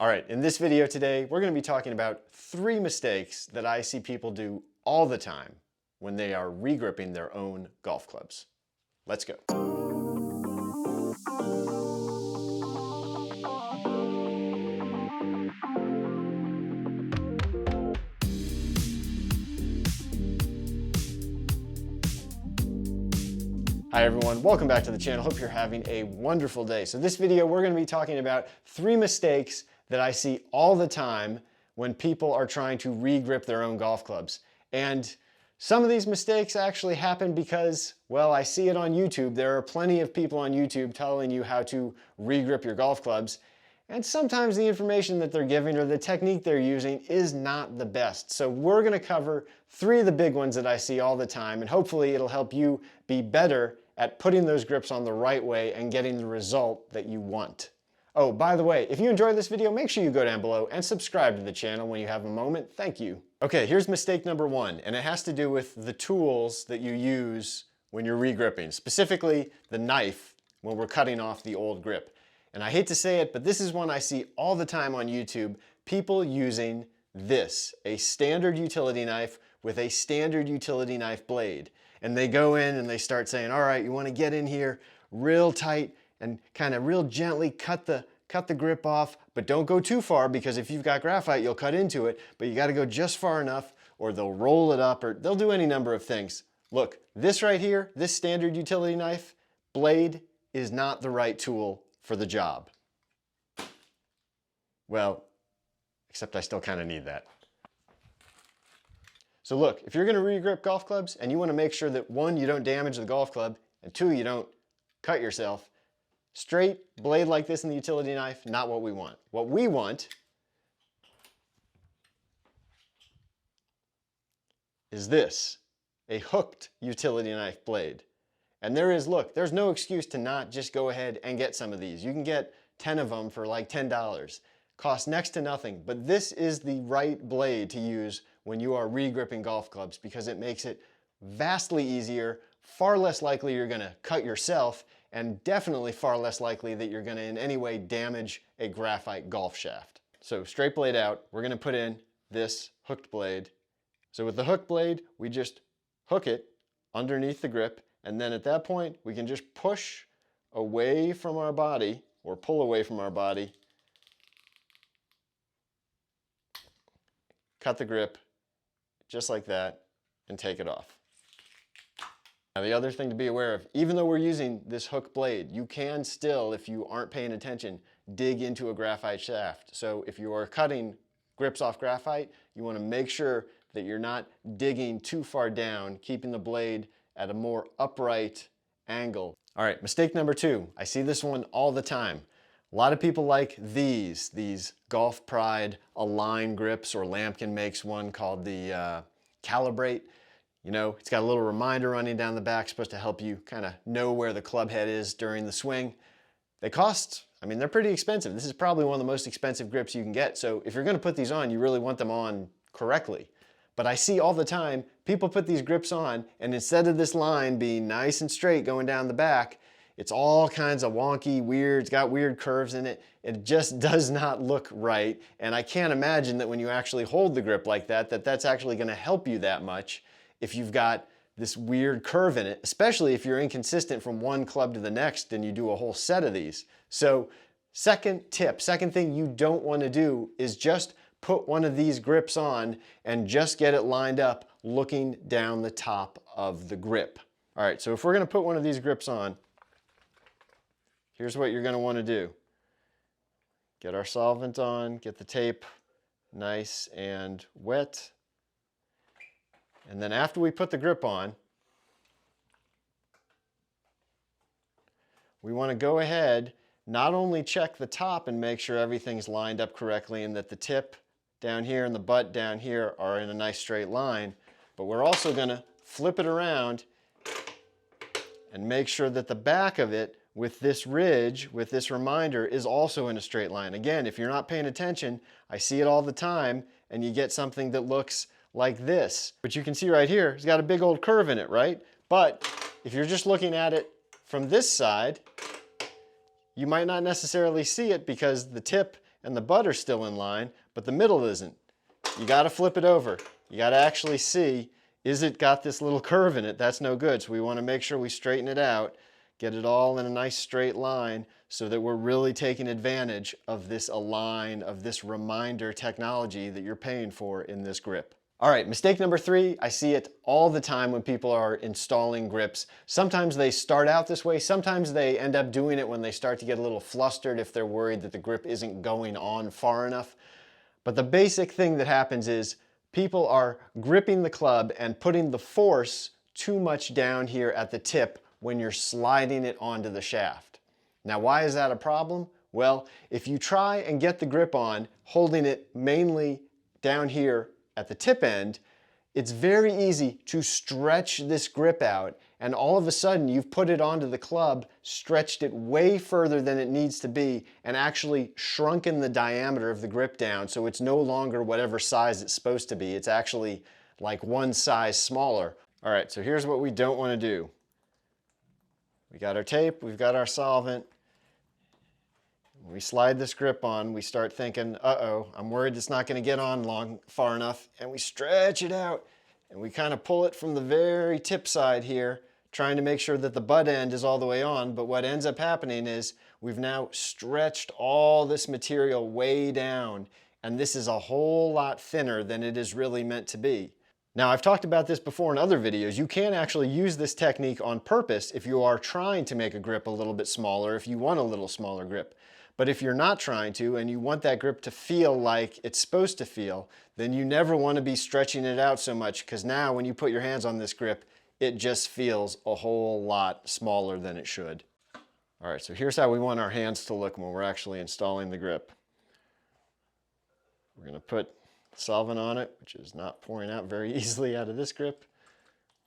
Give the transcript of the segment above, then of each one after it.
All right, in this video today, we're going to be talking about 3 mistakes that I see people do all the time when they are regripping their own golf clubs. Let's go. Hi everyone, welcome back to the channel. Hope you're having a wonderful day. So this video, we're going to be talking about 3 mistakes that I see all the time when people are trying to regrip their own golf clubs. And some of these mistakes actually happen because, well, I see it on YouTube. There are plenty of people on YouTube telling you how to regrip your golf clubs. And sometimes the information that they're giving or the technique they're using is not the best. So we're going to cover 3 of the big ones that I see all the time, and hopefully it'll help you be better at putting those grips on the right way and getting the result that you want. Oh, by the way, if you enjoyed this video, make sure you go down below and subscribe to the channel when you have a moment. Thank you. Okay, here's mistake number 1, and it has to do with the tools that you use when you're regripping, specifically the knife when we're cutting off the old grip. And I hate to say it, but this is one I see all the time on YouTube, people using this, a standard utility knife with a standard utility knife blade. And they go in and they start saying, all right, you want to get in here real tight and kind of real gently cut the grip off, but don't go too far, because if you've got graphite, you'll cut into it, but you got to go just far enough, or they'll roll it up, or they'll do any number of things. Look, this right here, this standard utility knife blade is not the right tool for the job. Well, except I still kind of need that. So look, if you're going to regrip golf clubs and you want to make sure that 1, you don't damage the golf club, and 2, you don't cut yourself, straight blade like this in the utility knife, not what we want. What we want is this, a hooked utility knife blade. And there is, look, there's no excuse to not just go ahead and get some of these. You can get 10 of them for like $10. Costs next to nothing, but this is the right blade to use when you are regripping golf clubs, because it makes it vastly easier, far less likely you're going to cut yourself, and definitely far less likely that you're going to in any way damage a graphite golf shaft. So straight blade out, we're going to put in this hooked blade. So with the hooked blade, we just hook it underneath the grip, and then at that point, we can just push away from our body, or pull away from our body, cut the grip just like that, and take it off. Now the other thing to be aware of, even though we're using this hook blade, you can still, if you aren't paying attention, dig into a graphite shaft. So if you are cutting grips off graphite, you want to make sure that you're not digging too far down, keeping the blade at a more upright angle. All right, mistake number 2. I see this one all the time. A lot of people like these Golf Pride Align grips, or Lampkin makes one called the Calibrate. You know, it's got a little reminder running down the back, supposed to help you kind of know where the club head is during the swing. They cost, I mean, they're pretty expensive. This is probably one of the most expensive grips you can get. So if you're going to put these on, you really want them on correctly. But I see all the time, people put these grips on, and instead of this line being nice and straight going down the back, it's all kinds of wonky, weird, it's got weird curves in it. It just does not look right. And I can't imagine that when you actually hold the grip like that, that's actually going to help you that much if you've got this weird curve in it, especially if you're inconsistent from one club to the next and you do a whole set of these. So second tip, second thing you don't want to do is just put one of these grips on and just get it lined up looking down the top of the grip. All right, so if we're going to put one of these grips on, here's what you're going to want to do. Get our solvent on, get the tape nice and wet. And then after we put the grip on, we want to go ahead, not only check the top and make sure everything's lined up correctly and that the tip down here and the butt down here are in a nice straight line, but we're also going to flip it around and make sure that the back of it with this ridge, with this reminder, is also in a straight line. Again, if you're not paying attention, I see it all the time, and you get something that looks like this. But you can see right here, it's got a big old curve in it, right? But if you're just looking at it from this side, you might not necessarily see it because the tip and the butt are still in line, but the middle isn't. You got to flip it over. You got to actually see, is it got this little curve in it? That's no good. So we want to make sure we straighten it out, get it all in a nice straight line so that we're really taking advantage of this align, of this reminder technology that you're paying for in this grip. All right, mistake number 3, I see it all the time when people are installing grips. Sometimes they start out this way, sometimes they end up doing it when they start to get a little flustered if they're worried that the grip isn't going on far enough. But the basic thing that happens is people are gripping the club and putting the force too much down here at the tip when you're sliding it onto the shaft. Now, why is that a problem? Well, if you try and get the grip on, holding it mainly down here at the tip end, it's very easy to stretch this grip out, and all of a sudden you've put it onto the club, stretched it way further than it needs to be, and actually shrunken the diameter of the grip down so it's no longer whatever size it's supposed to be. It's actually like one size smaller. All right, so here's what we don't want to do. We got our tape, we've got our solvent. When we slide this grip on, we start thinking, uh-oh, I'm worried it's not going to get on far enough, and we stretch it out, and we kind of pull it from the very tip side here, trying to make sure that the butt end is all the way on, but what ends up happening is we've now stretched all this material way down, and this is a whole lot thinner than it is really meant to be. Now, I've talked about this before in other videos. You can actually use this technique on purpose if you are trying to make a grip a little bit smaller, if you want a little smaller grip. But if you're not trying to and you want that grip to feel like it's supposed to feel, then you never want to be stretching it out so much, because now when you put your hands on this grip, it just feels a whole lot smaller than it should. All right, so here's how we want our hands to look when we're actually installing the grip. We're going to put solvent on it, which is not pouring out very easily out of this grip.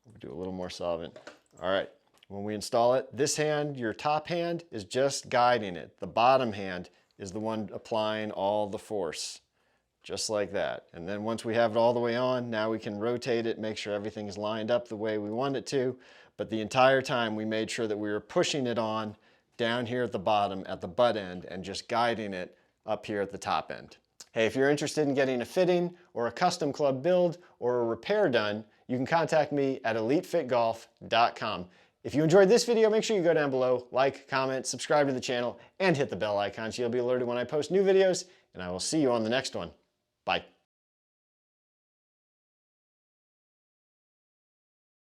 We'll do a little more solvent. All right. When we install it, this hand, your top hand, is just guiding it. The bottom hand is the one applying all the force, just like that. And then once we have it all the way on, now we can rotate it, make sure everything's lined up the way we want it to. But the entire time we made sure that we were pushing it on down here at the bottom, at the butt end, and just guiding it up here at the top end. Hey, if you're interested in getting a fitting or a custom club build or a repair done, you can contact me at elitefitgolf.com. If you enjoyed this video, make sure you go down below, like, comment, subscribe to the channel, and hit the bell icon so you'll be alerted when I post new videos, and I will see you on the next one. Bye.